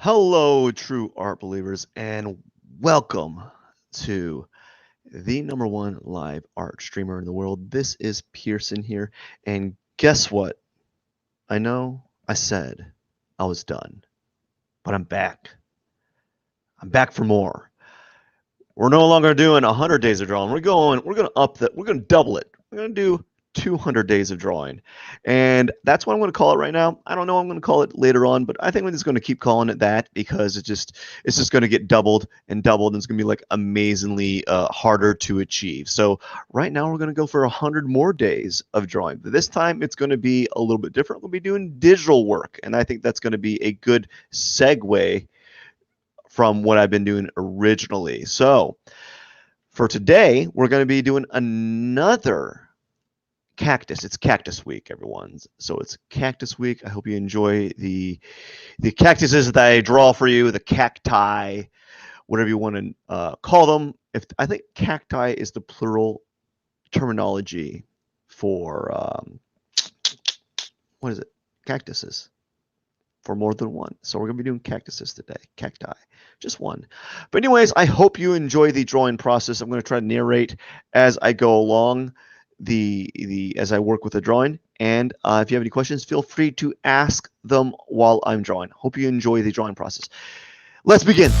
Hello, true art believers, and welcome to the number one live art streamer in the world. This is Pierson here, and guess what? I know I said I was done, but I'm back. I'm back for more. We're no longer doing 100 days of drawing. We're going to up that. We're going to double it. We're going to do 200 days of drawing. And that's what I'm going to call it right now. I don't know what I'm going to call it later on, but I think we're just going to keep calling it that because it's just going to get doubled and doubled, and it's going to be like amazingly harder to achieve. So right now we're going to go for 100 more days of drawing. But this time it's going to be a little bit different. We'll be doing digital work, and I think that's going to be a good segue from what I've been doing originally. So for today, we're going to be doing another cactus. It's Cactus Week, everyone. So it's Cactus Week. I hope you enjoy the cactuses that I draw for you, the cacti, whatever you want to call them. If I think cacti is the plural terminology for what is it? Cactuses. For more than one. So we're going to be doing cactuses today. Cacti. Just one. But anyways, I hope you enjoy the drawing process. I'm going to try to narrate as I go along as I work with the drawing. And if you have any questions, feel free to ask them while I'm drawing. Hope you enjoy the drawing process. Let's begin.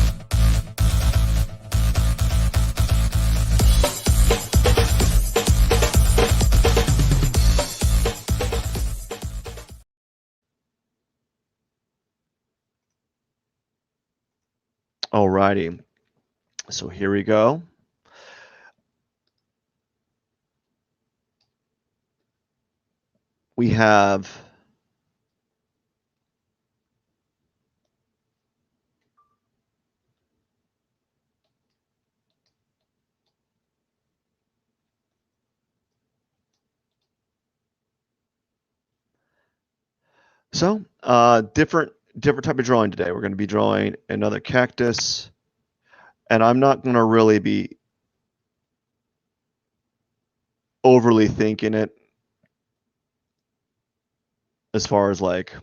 Alrighty. So here we go. We have different type of drawing today. We're going to be drawing another cactus, and I'm not going to really be overly thinking it as far as like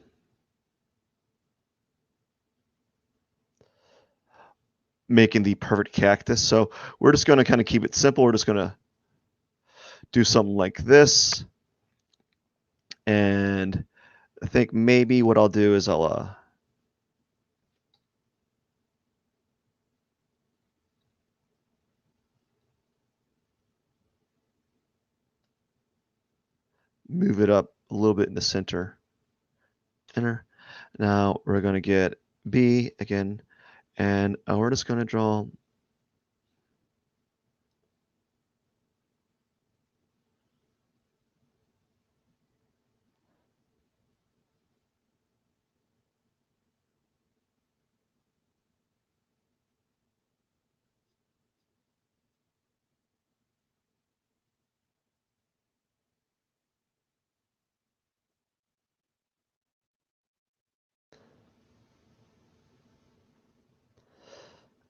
making the perfect cactus. So we're just going to kind of keep it simple. We're just going to do something like this. And I think maybe what I'll do is I'll move it up a little bit in the center. Enter. Now we're going to get B again, and we're just going to draw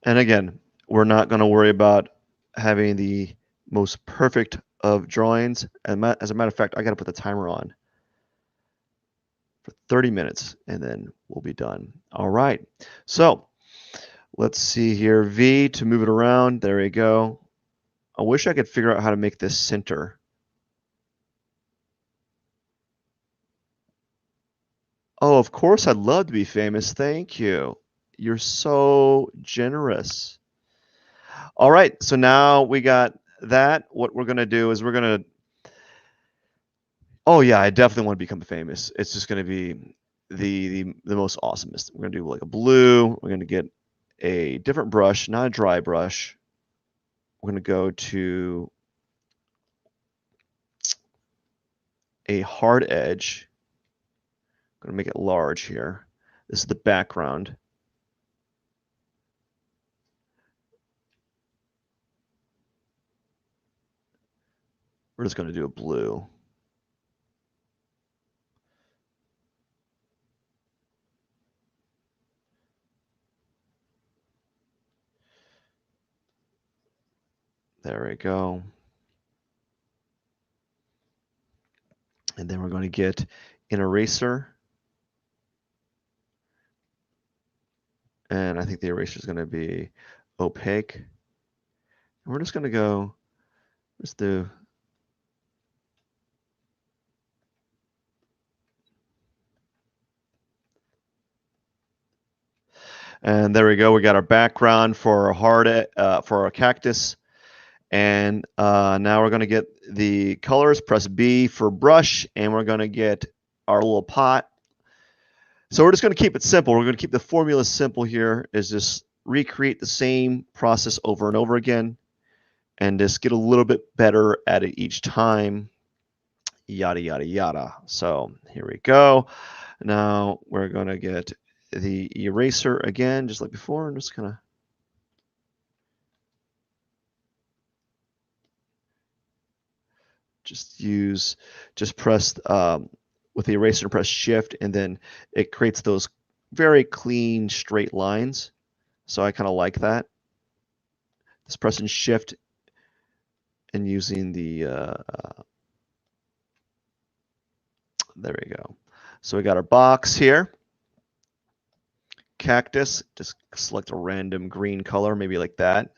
and again, we're not going to worry about having the most perfect of drawings. And as a matter of fact, I got to put the timer on for 30 minutes, and then we'll be done. All right. So let's see here. V to move it around. There we go. I wish I could figure out how to make this center. Oh, of course, I'd love to be famous. Thank you. You're so generous. All right, so now we got that. What we're going to do is we're going to, oh yeah, I definitely want to become famous. It's just going to be the most awesomest. We're going to do like a blue. We're going to get a different brush, not a dry brush. We're going to go to a hard edge. I'm going to make it large here. This is the background. We're just going to do a blue. There we go. And then we're going to get an eraser. And I think the eraser is going to be opaque. And we're just going to go, let's do, and there we go. We got our background for our for our cactus. And now we're going to get the colors. Press B for brush, and we're going to get our little pot. So we're just going to keep it simple. We're going to keep the formula simple here, is just recreate the same process over and over again and just get a little bit better at it each time, yada, yada, yada. So here we go. Now we're going to get the eraser again, just like before, and just kind of just press with the eraser, press shift, and then it creates those very clean straight lines. So I kind of like that. Just pressing shift and using the there we go. So we got our box here, cactus. Just select a random green color, maybe like that,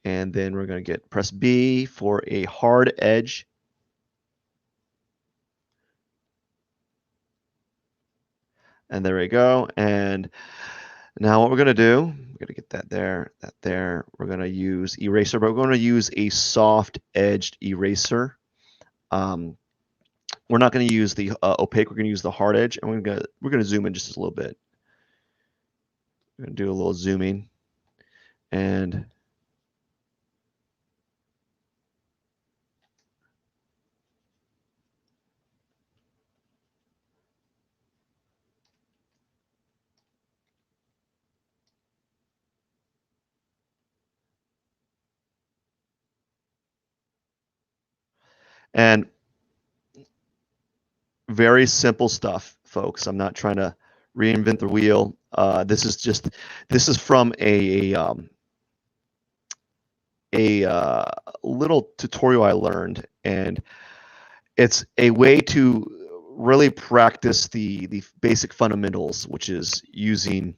and then we're going to press B for a hard edge. And there we go. And now what we're going to do, we're going to get that there, that there. We're going to use eraser, but we're going to use a soft edged eraser. We're not going to use the opaque. We're going to use the hard edge, and we're going to zoom in just a little bit. We're going to do a little zooming, and very simple stuff, folks. I'm not trying to reinvent the wheel. This is from a little tutorial I learned, and it's a way to really practice the basic fundamentals, which is using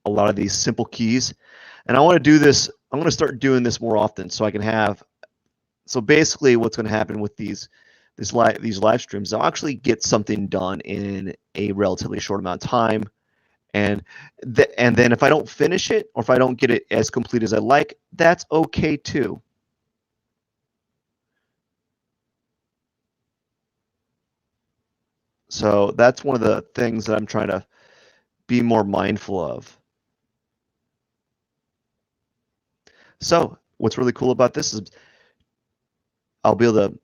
a lot of these simple keys. And I want to do this. I'm going to start doing this more often, so I can have. So basically, what's going to happen with these live streams, I'll actually get something done in a relatively short amount of time, and then if I don't finish it, or if I don't get it as complete as I like, that's okay too. So that's one of the things that I'm trying to be more mindful of. So what's really cool about this is I'll be able to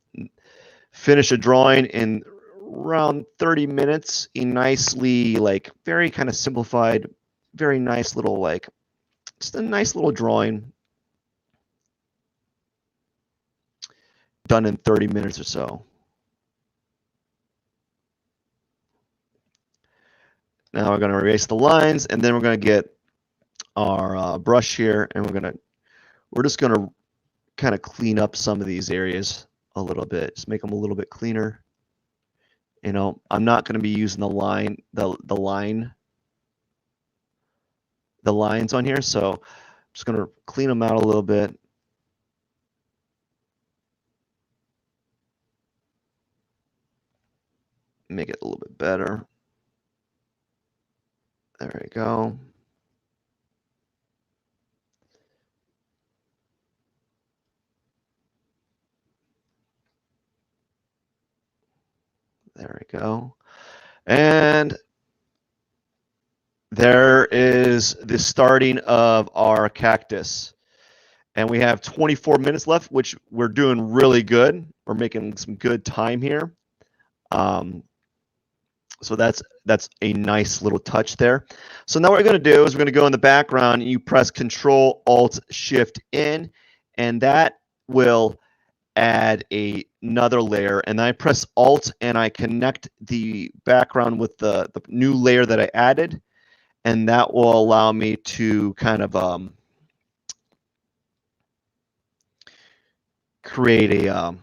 finish a drawing in around 30 minutes, a nicely, like, very kind of simplified, very nice little, like, just a nice little drawing done in 30 minutes or so. Now we're going to erase the lines, and then we're going to get our brush here, and we're just going to kind of clean up some of these areas a little bit, just make them a little bit cleaner. You know, I'm not going to be using the lines on here, so I'm just going to clean them out a little bit. Make it a little bit better. There we go. There we go. And there is the starting of our cactus. And we have 24 minutes left, which we're doing really good. We're making some good time here. So that's a nice little touch there. So now what we're going to do is we're going to go in the background, and you press Control Alt Shift in, and that will add another layer. And then I press Alt and I connect the background with the new layer that I added, and that will allow me to kind of create a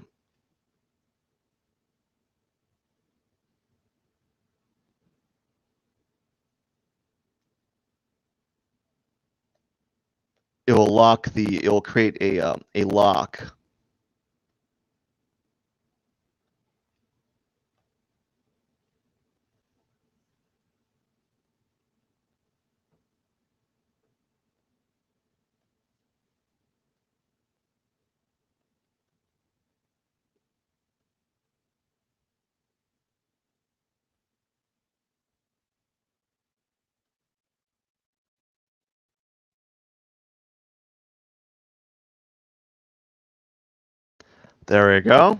it'll create a lock. There we go.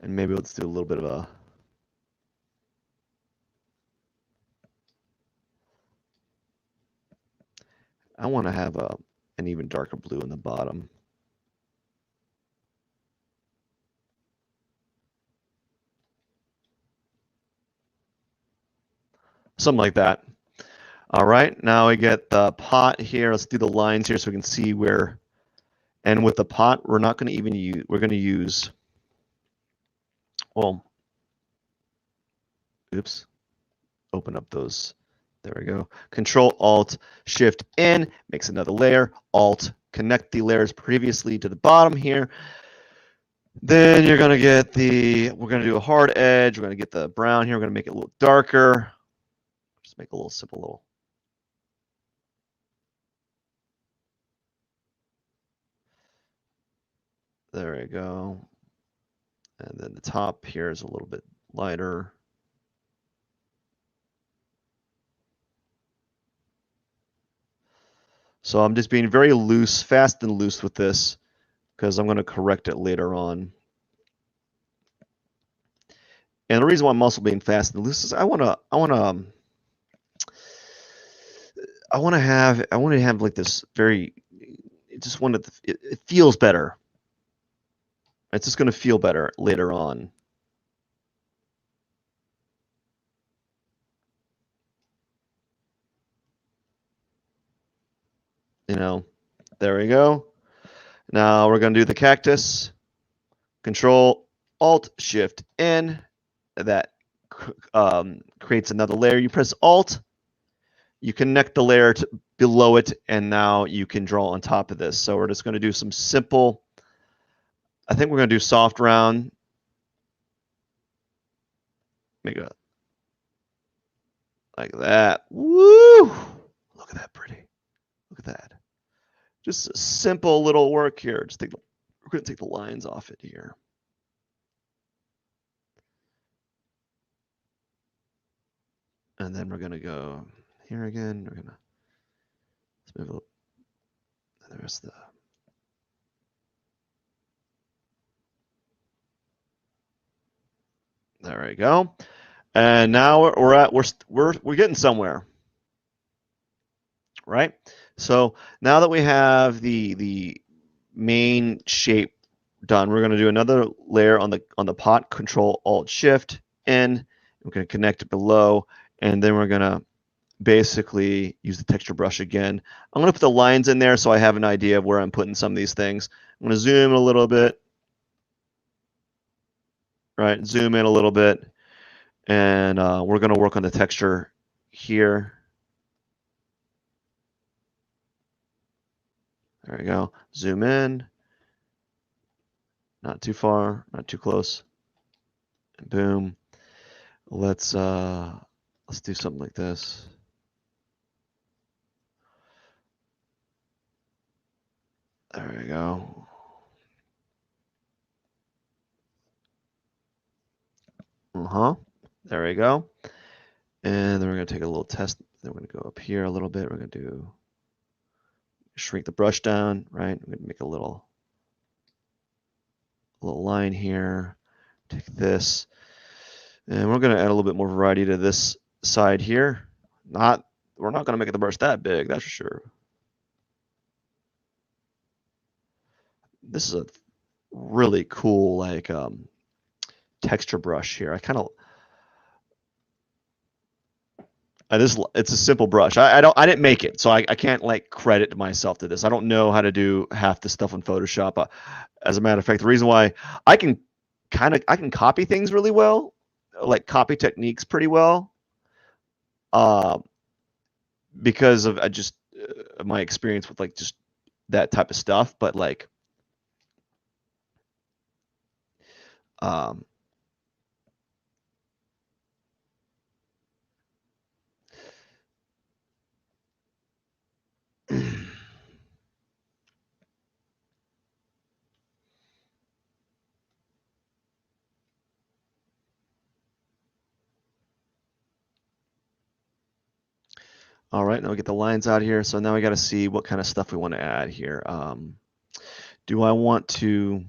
And maybe let's do a little bit of a I want to have an even darker blue in the bottom. Something like that. All right, now we get the pot here. Let's do the lines here so we can see where. And with the pot, we're not going to even use. We're going to use. Well, oops. Open up those. There we go. Control Alt Shift N makes another layer. Alt connect the layers previously to the bottom here. Then you're going to get the. We're going to do a hard edge. We're going to get the brown here. We're going to make it a little darker. Just make a little simple little. There we go. And then the top here is a little bit lighter. So I'm just being very loose, fast and loose with this because I'm going to correct it later on. And the reason why I'm also being fast and loose is I want to have like this very, it feels better. It's just going to feel better later on. You know, there we go. Now we're going to do the cactus. Control Alt Shift N. That creates another layer. You press Alt. You connect the layer below it, and now you can draw on top of this. So we're just going to do some simple. I think we're going to do soft round. Make it like that. Woo! Look at that pretty. Look at that. Just a simple little work here. We're going to take the lines off it here. And then we're going to go here again. We're going to move a little. There's the. There we go. And now we're getting somewhere, right? So now that we have the main shape done, we're going to do another layer on the pot. Control Alt Shift N. We're going to connect it below, and then we're going to basically use the texture brush again. I'm going to put the lines in there so I have an idea of where I'm putting some of these things. I'm going to zoom in a little bit, right? Zoom in a little bit. And we're going to work on the texture here. There we go. Zoom in. Not too far, not too close. And boom. Let's do something like this. There we go. There we go. And then we're going to take a little test. Then we're going to go up here a little bit. We're going to shrink the brush down, right? We're going to make a little line here. Take this. And we're going to add a little bit more variety to this side here. We're not going to make the brush that big, that's for sure. This is a really cool like texture brush here. It's a simple brush. I didn't make it, so I can't like credit myself to this. I don't know how to do half the stuff in Photoshop. As a matter of fact, the reason why I can copy things really well, like copy techniques pretty well, because of my experience with like just that type of stuff, but like um all right, now we get the lines out here. So now we got to see what kind of stuff we want to add here. Do I want to,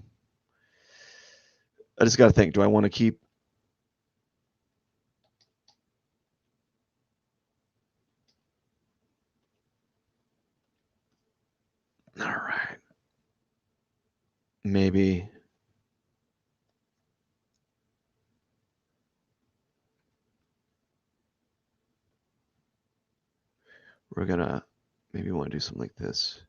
I just got to think, do I want to keep, all right, maybe we're gonna, maybe want to do something like this.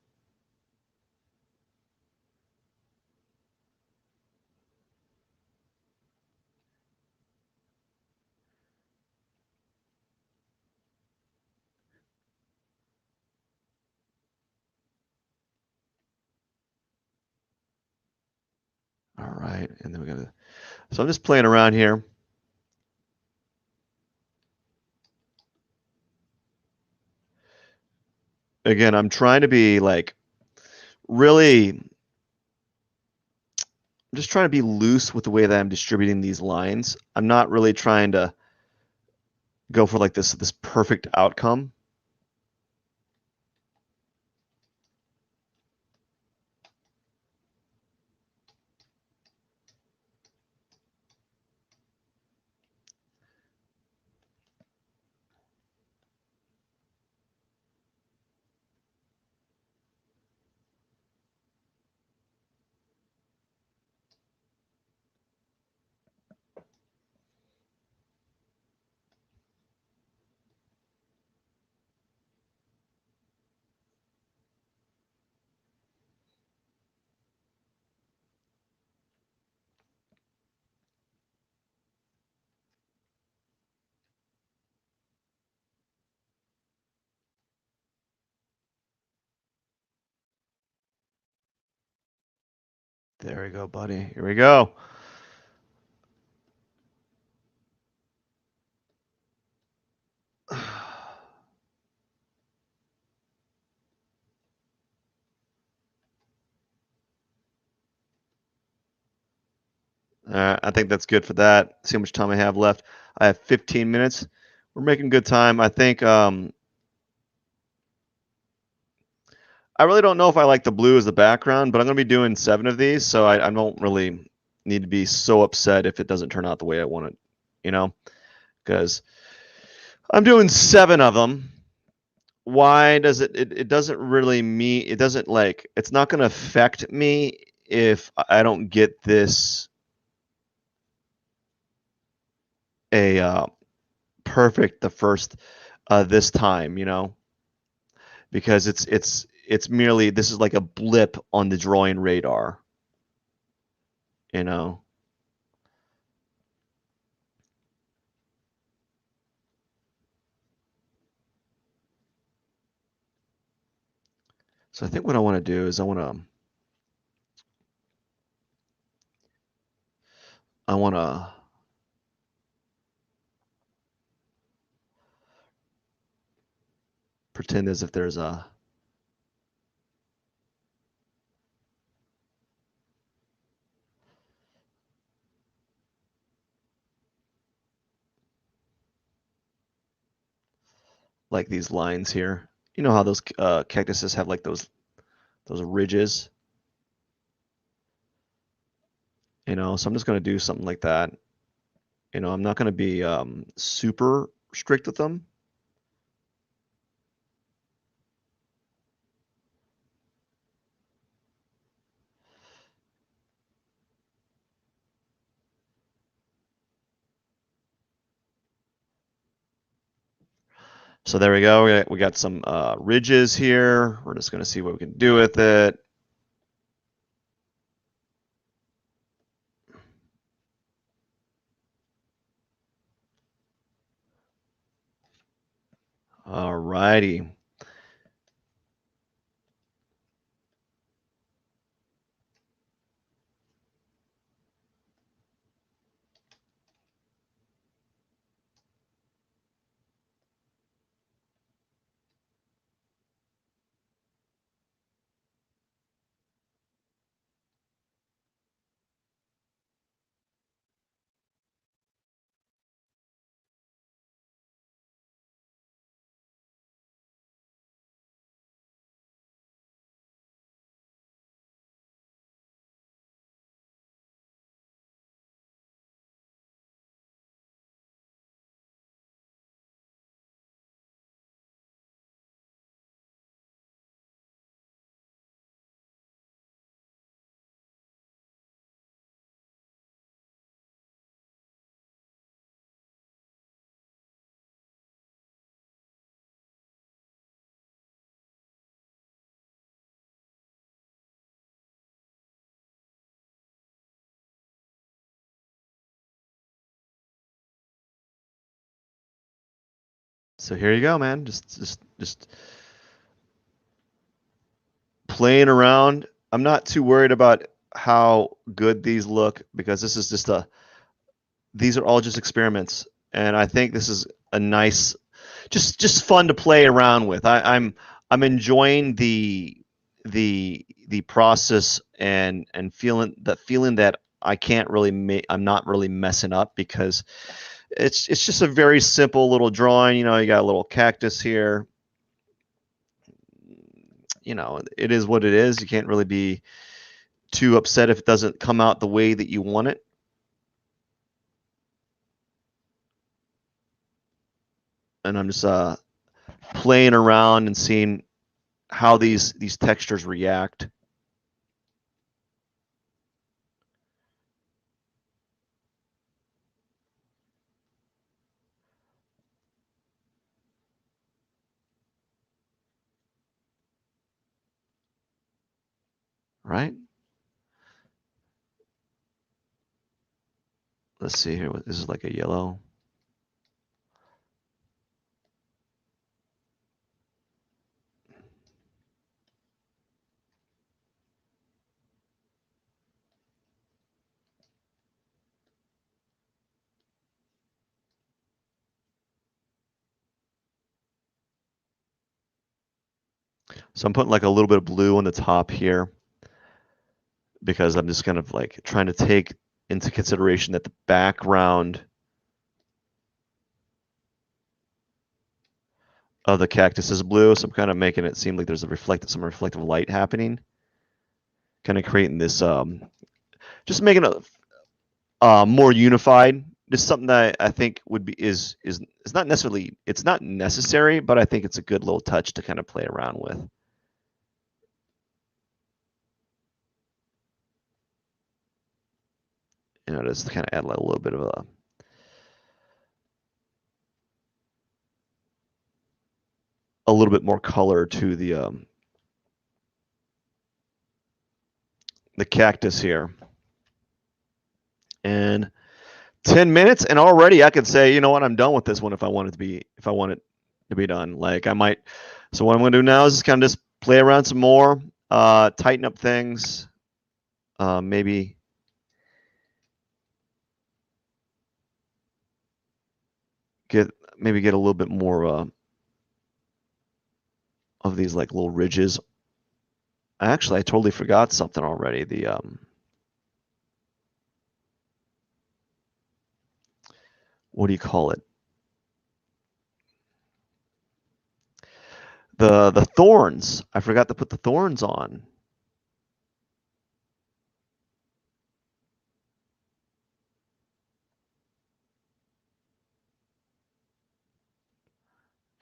All right, and then we got to, so I'm just playing around here. Again, I'm trying to be like really, I'm just trying to be loose with the way that I'm distributing these lines. I'm not really trying to go for like this perfect outcome. There we go, buddy. Here we go. I think that's good for that. See how much time I have left. I have 15 minutes. We're making good time. I think I really don't know if I like the blue as the background, but I'm going to be doing 7 of these, so I don't really need to be so upset if it doesn't turn out the way I want it, you know, because I'm doing 7 of them. Why does it doesn't really mean, it doesn't like, it's not going to affect me if I don't get this a perfect the first this time, you know, because it's merely, this is like a blip on the drawing radar, you know. So I think what I want to do is I want to pretend as if there's a, like these lines here. You know how those cactuses have like those ridges, you know. So I'm just going to do something like that. You know, I'm not going to be super strict with them. So there we go. We got some ridges here. We're just going to see what we can do with it. All righty. So here you go, man. Just playing around. I'm not too worried about how good these look because this is just a these are all just experiments, and I think this is a nice, just fun to play around with. I'm enjoying the process and feeling that I can't really I'm not really messing up because it's just a very simple little drawing. You know, you got a little cactus here. You know, it is what it is. You can't really be too upset if it doesn't come out the way that you want it. And I'm just playing around and seeing how these textures react. Right? Let's see here. This is like a yellow. So I'm putting like a little bit of blue on the top here because I'm just kind of like trying to take into consideration that the background of the cactus is blue. So I'm kind of making it seem like there's some reflective light happening, kind of creating this, just making it more unified. Just something that I think would be is not necessarily, it's not necessary, but I think it's a good little touch to kind of play around with. You know, just to kind of add a little bit of a little bit more color to the cactus here. And 10 minutes, and already I could say, you know what, I'm done with this one if I want it to be done. Like I might. So what I'm going to do now is just kind of just play around some more, tighten up things, maybe get a little bit more of these like little ridges. Actually, I totally forgot something already. What do you call it? The thorns. I forgot to put the thorns on.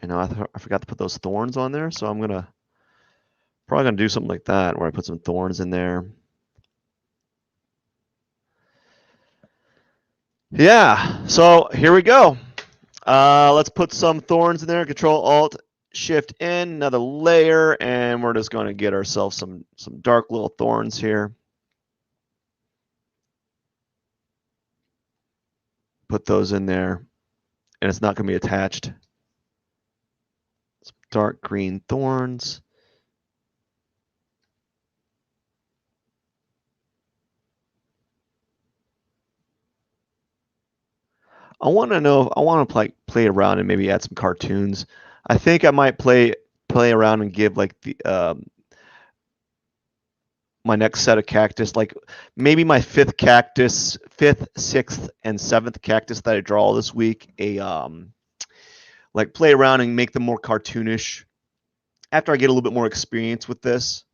You know, I forgot to put those thorns on there, so I'm probably gonna do something like that where I put some thorns in there. Yeah, so here we go. Let's put some thorns in there. Control Alt Shift in, another layer, and we're just going to get ourselves some dark little thorns here. Put those in there, and it's not going to be attached. Some dark green thorns. I want to play around and maybe add some cartoons. I think I might play around and give like the my next set of cactus, like maybe my fifth, sixth, and seventh cactus that I draw this week, like play around and make them more cartoonish after I get a little bit more experience with this.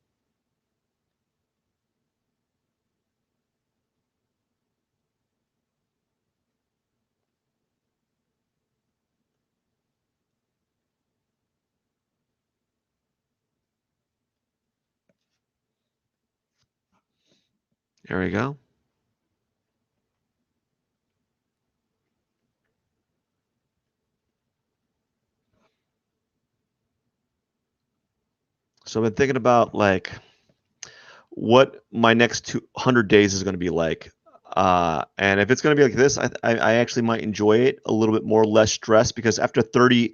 There we go. So I've been thinking about like what my next 200 days is going to be like. And if it's going to be like this, I actually might enjoy it a little bit more, less stress, because after 30,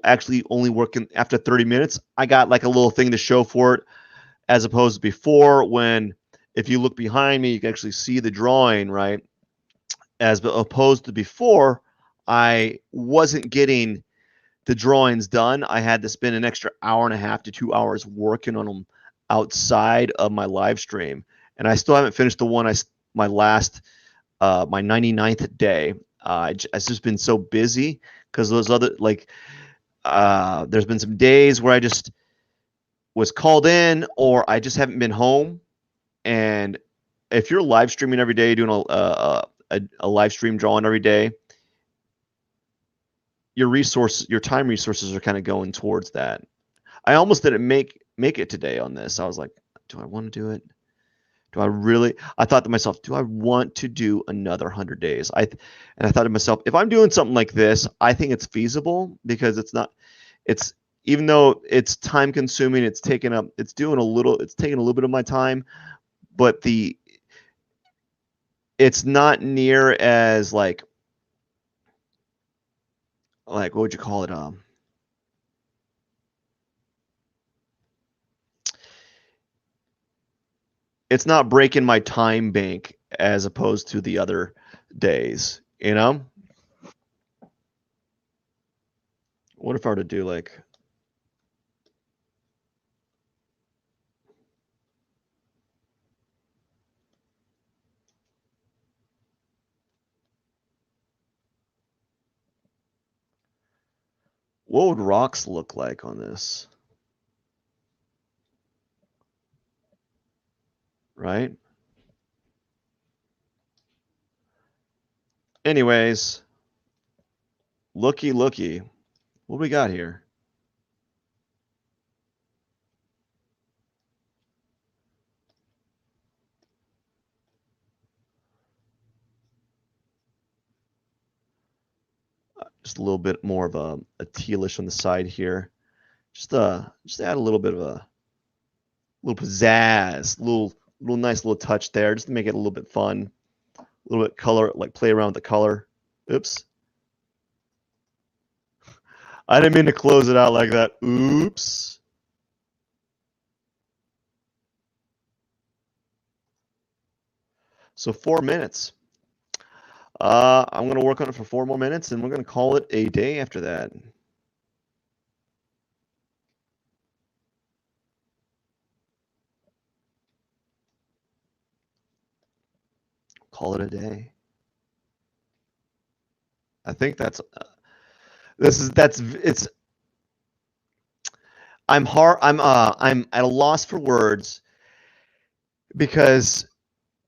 actually only working after 30 minutes, I got like a little thing to show for it, as opposed to before when if you look behind me, you can actually see the drawing, right? As opposed to before, I wasn't getting the drawings done. I had to spend an extra hour and a half to 2 hours working on them outside of my live stream. And I still haven't finished the one my last my 99th day. I've just been so busy because those other like there's been some days where I just was called in or I just haven't been home. And if you're live streaming every day, doing a live stream drawing every day, your time resources are kind of going towards that. I almost didn't make it today on this. I was like, do I want to do it? Do I really? I thought to myself, do I want to do another 100 days? And I thought to myself, if I'm doing something like this, I think it's feasible because it's even though it's time consuming, it's taking a little bit of my time, but it's not near as like what would you call it? It's not breaking my time bank as opposed to the other days, you know? What if I were to do like what would rocks look like on this? Right? Anyways, looky. What do we got here? Just a little bit more of a tealish on the side here. Just add a little bit of a little pizzazz, little nice little touch there, just to make it a little bit fun. A little bit color, like play around with the color. Oops. I didn't mean to close it out like that. Oops. So 4 minutes. I'm going to work on it for 4 more minutes, and we're going to call it a day after that. Call it a day. I think that's it's. I'm at a loss for words because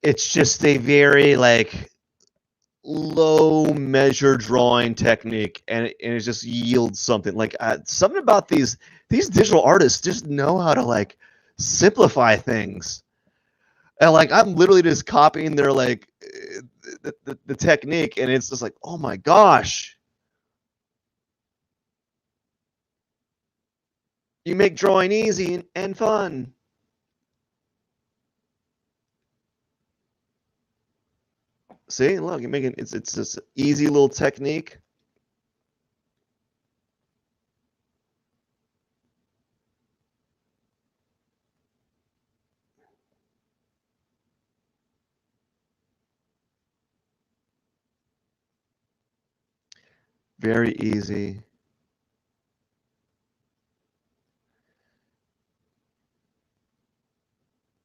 it's just a very like low measure drawing technique, and it just yields something like something about these digital artists just know how to like simplify things. And like I'm literally just copying their like the technique, and it's just like, oh my gosh, you make drawing easy and fun. See, look, you're making it's this easy little technique. Very easy.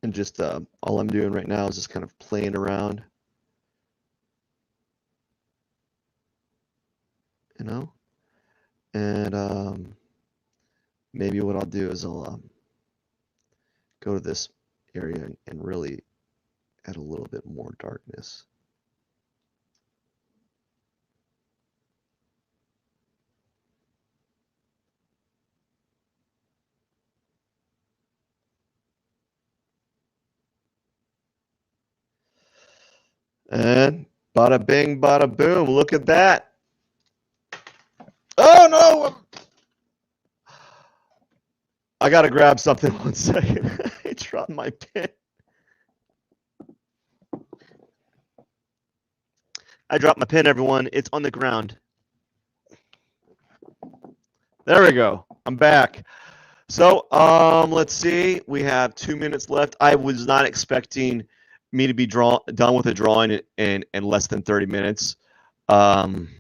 And just all I'm doing right now is just kind of playing around, you know. And maybe what I'll do is I'll go to this area and really add a little bit more darkness. And bada bing, bada boom. Look at that. Oh no! I gotta grab something. 1 second. I dropped my pen. I dropped my pen, everyone. It's on the ground. There we go. I'm back. So, let's see. We have 2 minutes left. I was not expecting me to be done with a drawing in less than 30 minutes. Um,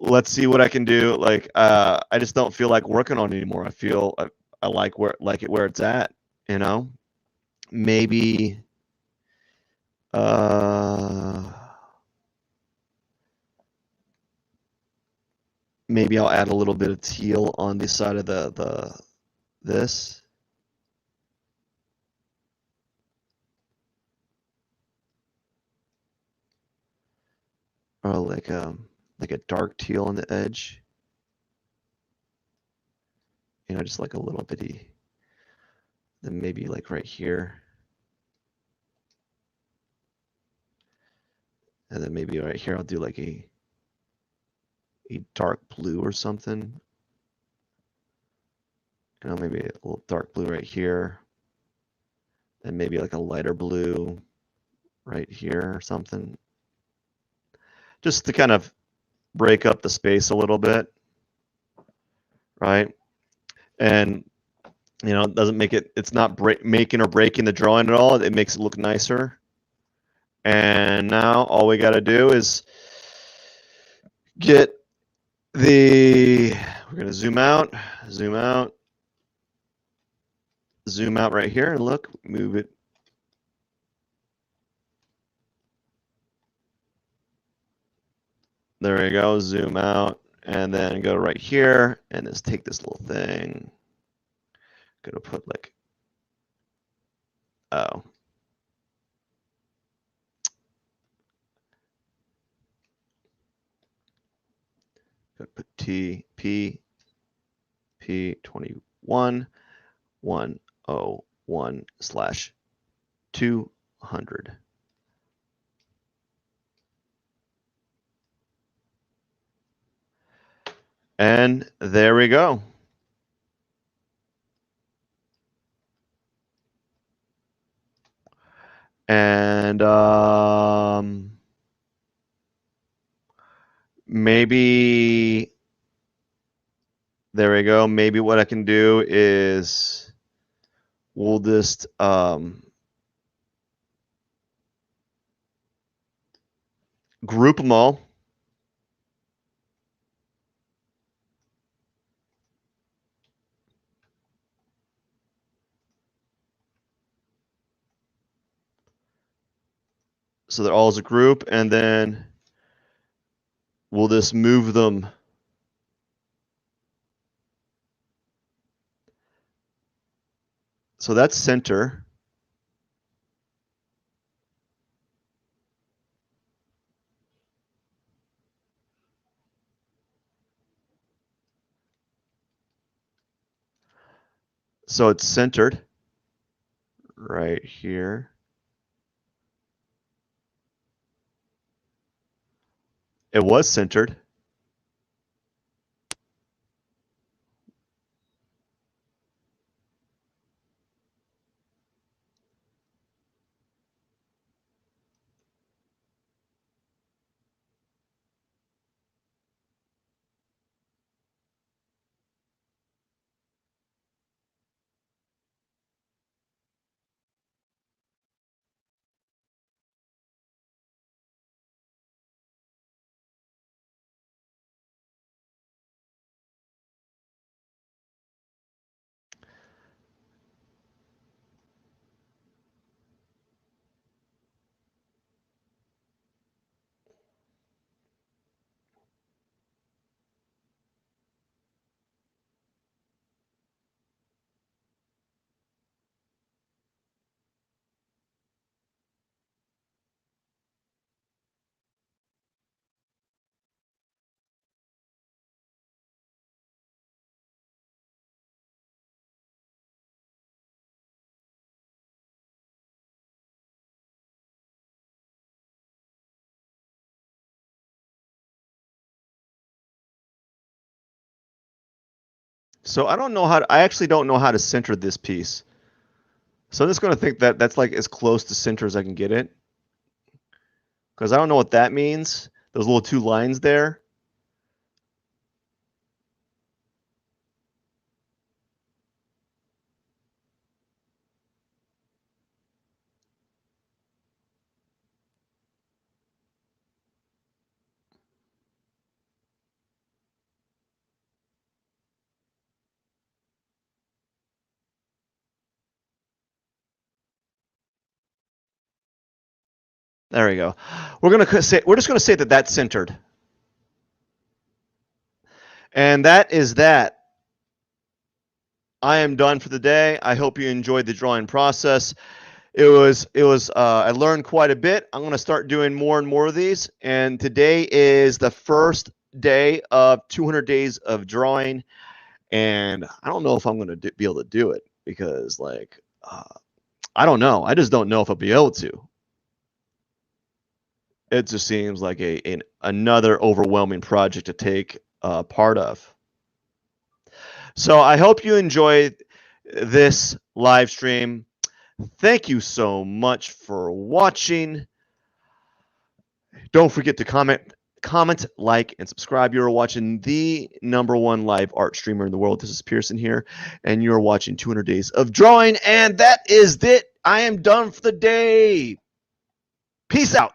let's see what I can do. Like, I just don't feel like working on it anymore. I like it where it's at. You know, maybe. Uh, maybe I'll add a little bit of teal on the side of the this. Or like a dark teal on the edge. You know, just like a little bitty. Then maybe like right here. And then maybe right here I'll do like a dark blue or something. You know, maybe a little dark blue right here. And maybe like a lighter blue right here or something. Just to kind of break up the space a little bit. Right? And you know, it doesn't make it, it's not making or breaking the drawing at all. It makes it look nicer. And now all we got to do is get we're going to zoom out, zoom out, zoom out right here and look, move it. There we go, zoom out, and then go right here and just take this little thing. Gonna put like, oh. Gonna put P21 101 slash 200. And there we go. And maybe there we go. Maybe what I can do is we'll just group them all. So they're all as a group, and then we'll just move them. So that's center. So it's centered right here. It was centered. So I don't know how to, I actually don't know how to center this piece. So I'm just going to think that that's like as close to center as I can get it. Because I don't know what that means. Those little two lines there. There we go. We're just gonna say that that's centered, and that is that. I am done for the day. I hope you enjoyed the drawing process. It was I learned quite a bit. I'm going to start doing more and more of these, and today is the first day of 200 days of drawing, and I don't know if I'm going to be able to do it because I don't know. I just don't know if I'll be able to. It just seems like another overwhelming project to take part of. So I hope you enjoyed this live stream. Thank you so much for watching. Don't forget to comment, like, and subscribe. You're watching the #1 live art streamer in the world. This is Pierson here, and you're watching 200 Days of Drawing, and that is it. I am done for the day. Peace out.